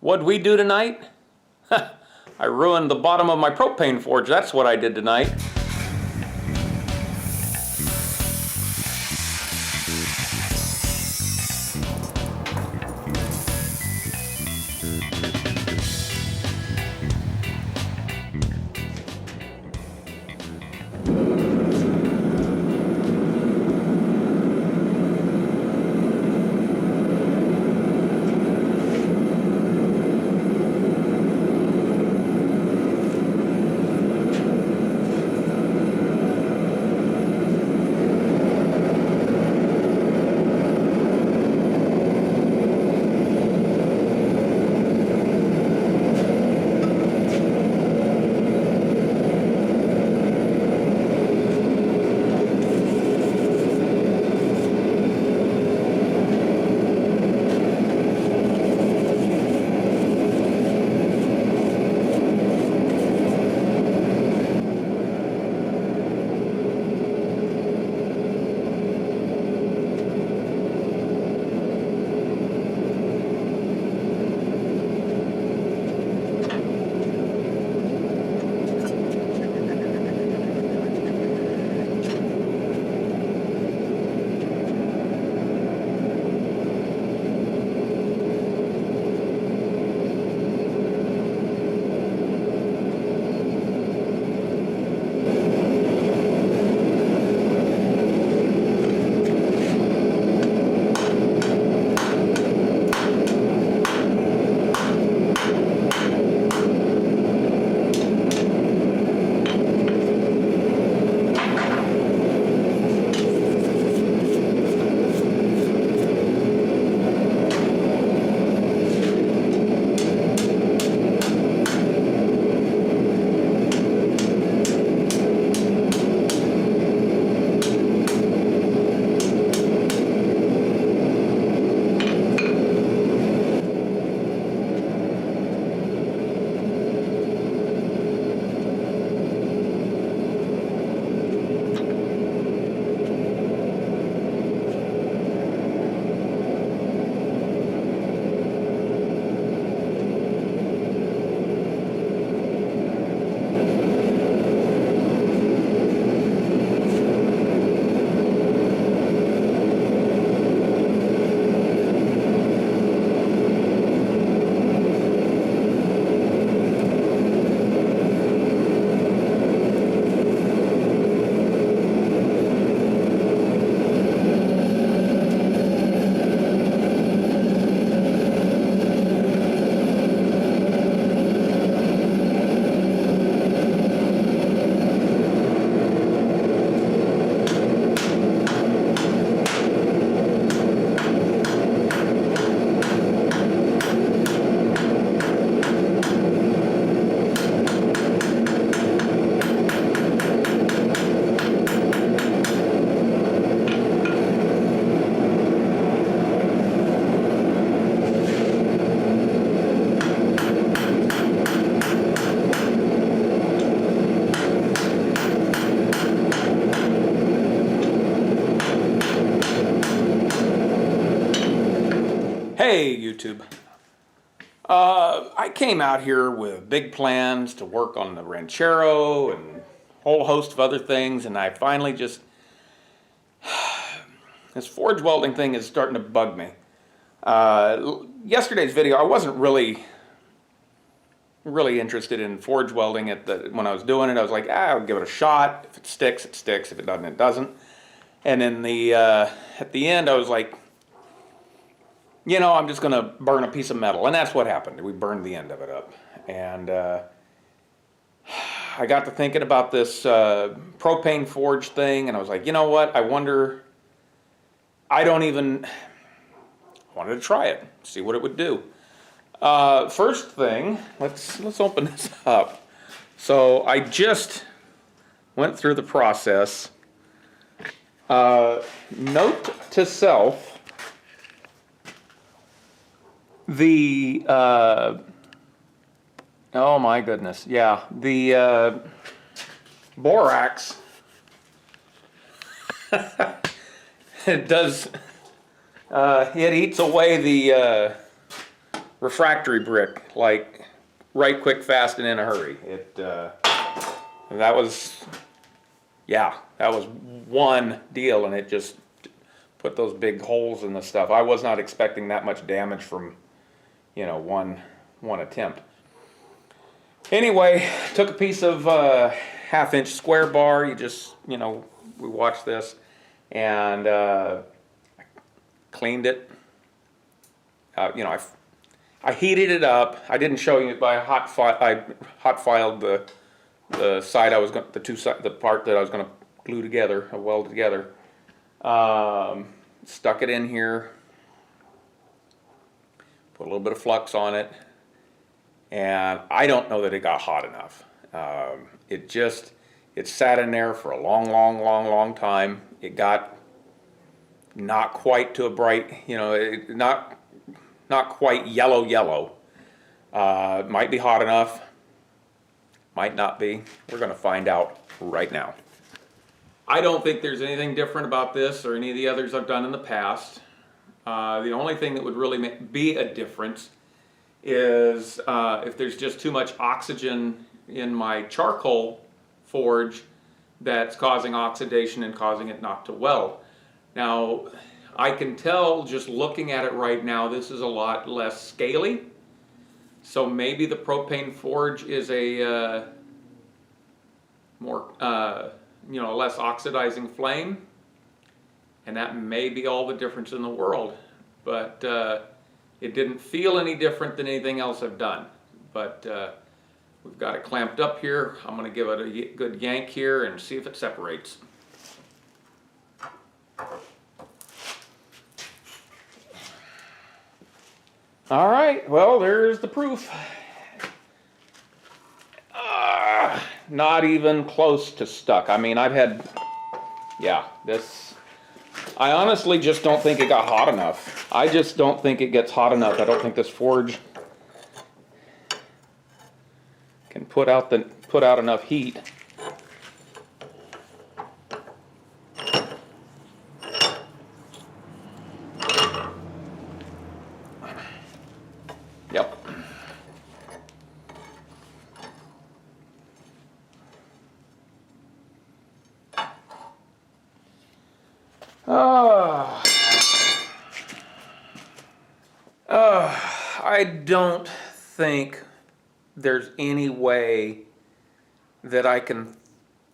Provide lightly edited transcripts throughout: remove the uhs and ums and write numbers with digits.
What'd we do tonight? I ruined the bottom of my propane forge. That's what I did tonight. Hey YouTube, I came out here with big plans to work on the Ranchero and a whole host of other things, and I finally just, this forge welding thing is starting to bug me. Yesterday's video, I wasn't really interested in forge welding when I was doing it. I was like, I'll give it a shot. If it sticks, it sticks. If it doesn't, it doesn't. And then at the end, I was like, you know, I'm just going to burn a piece of metal. And that's what happened. We burned the end of it up. And I got to thinking about this propane forge thing, and I was like, you know what? I wanted to try it, see what it would do. First thing, let's open this up. So I just went through the process. Note to self, oh my goodness, yeah, the borax, it does, it eats away refractory brick, like right quick, fast, and in a hurry. That was, yeah, that was one deal, and it just put those big holes in the stuff. I was not expecting that much damage from, you know, one attempt. Anyway, took a piece of 1/2 inch square bar. You just, you know, we watched this, and cleaned it. You know, I heated it up. I didn't show you, but I hot filed the side I was going, the part that I was going to glue together, weld together. Stuck it in here. Put a little bit of flux on it, and I don't know that it got hot enough. It sat in there for a long time. It got not quite to a bright, you know, not quite yellow. Might be hot enough, might not be. We're going to find out right now. I don't think there's anything different about this or any of the others I've done in the past. The only thing that would really be a difference is if there's just too much oxygen in my charcoal forge that's causing oxidation and causing it not to weld. Now, I can tell just looking at it right now, this is a lot less scaly. So maybe the propane forge is a more, you know, less oxidizing flame. And that may be all the difference in the world. But it didn't feel any different than anything else I've done. But we've got it clamped up here. I'm going to give it a good yank here and see if it separates. All right, well, there's the proof. Not even close to stuck. I mean, I've had, yeah, this, I honestly just don't think it got hot enough. I just don't think it gets hot enough. I don't think this forge can put out enough heat. Yep. I don't think there's any way that I can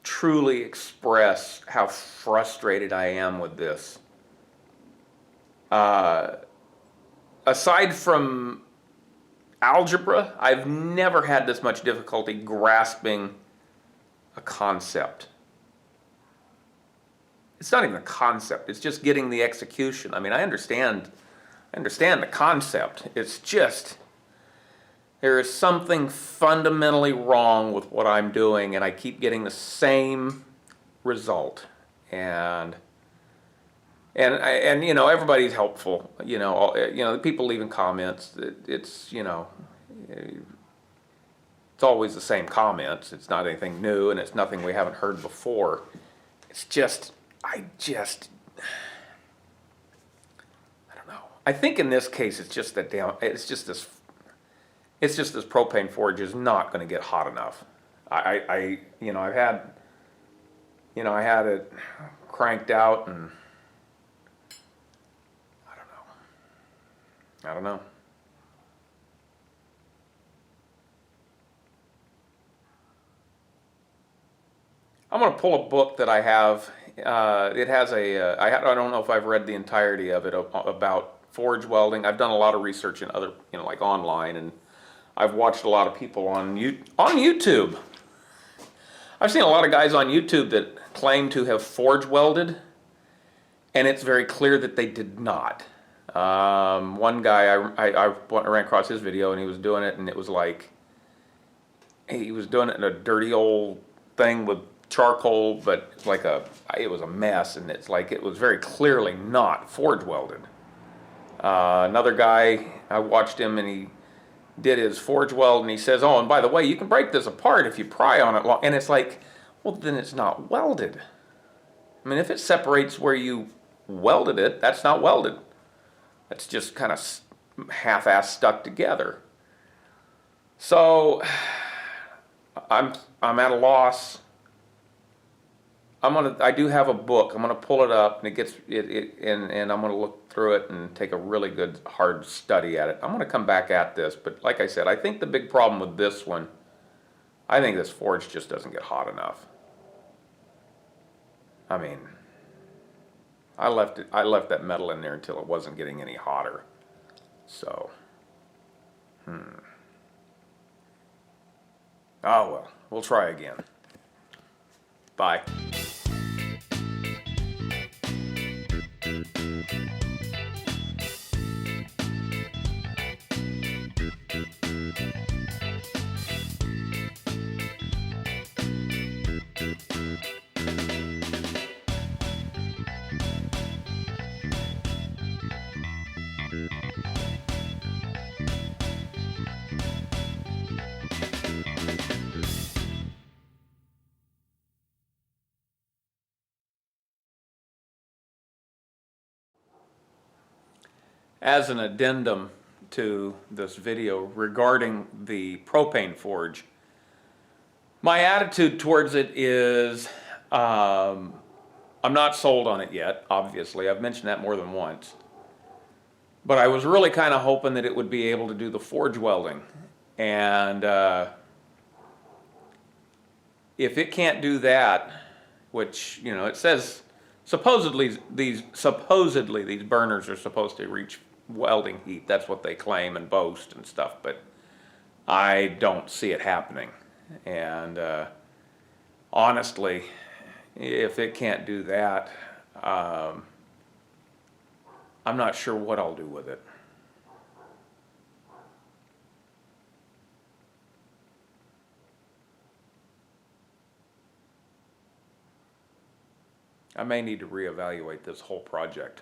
truly express how frustrated I am with this. Aside from algebra, I've never had this much difficulty grasping a concept. It's not even a concept, it's just getting the execution. I mean, I understand the concept. It's just, there is something fundamentally wrong with what I'm doing, and I keep getting the same result. And you know, everybody's helpful. You know, the people leaving comments. It's, you know, it's always the same comments. It's not anything new, and it's nothing we haven't heard before. It's just, I don't know. I think in this case, it's just that it's just this propane forge is not going to get hot enough. I had it cranked out, and I don't know. I'm going to pull a book that I have. It has I don't know if I've read the entirety of it about forge welding. I've done a lot of research in other, you know, like online, and I've watched a lot of people on YouTube. I've seen a lot of guys on YouTube that claim to have forge welded, and it's very clear that they did not. One guy, I ran across his video, and he was doing it, and it was like, he was doing it in a dirty old thing with charcoal, but it's like it was a mess, and it's like, it was very clearly not forge welded. Another guy, I watched him, and he did his forge weld, and he says, oh, and by the way, you can break this apart if you pry on it long. And it's like, well, then it's not welded. I mean, if it separates where you welded it, that's not welded. That's just kind of half-ass stuck together. So I'm at a loss. I do have a book. I'm gonna pull it up, and and I'm gonna look through it and take a really good hard study at it. I'm gonna come back at this, but like I said, I think the big problem with this one, I think this forge just doesn't get hot enough. I mean, I left that metal in there until it wasn't getting any hotter. So, oh well, we'll try again. Bye. As an addendum to this video regarding the propane forge, my attitude towards it is I'm not sold on it yet, obviously. I've mentioned that more than once. But I was really kind of hoping that it would be able to do the forge welding. And if it can't do that, which, you know, it says supposedly these burners are supposed to reach welding heat. That's what they claim and boast and stuff, but I don't see it happening. And honestly, if it can't do that, I'm not sure what I'll do with it. I may need to reevaluate this whole project.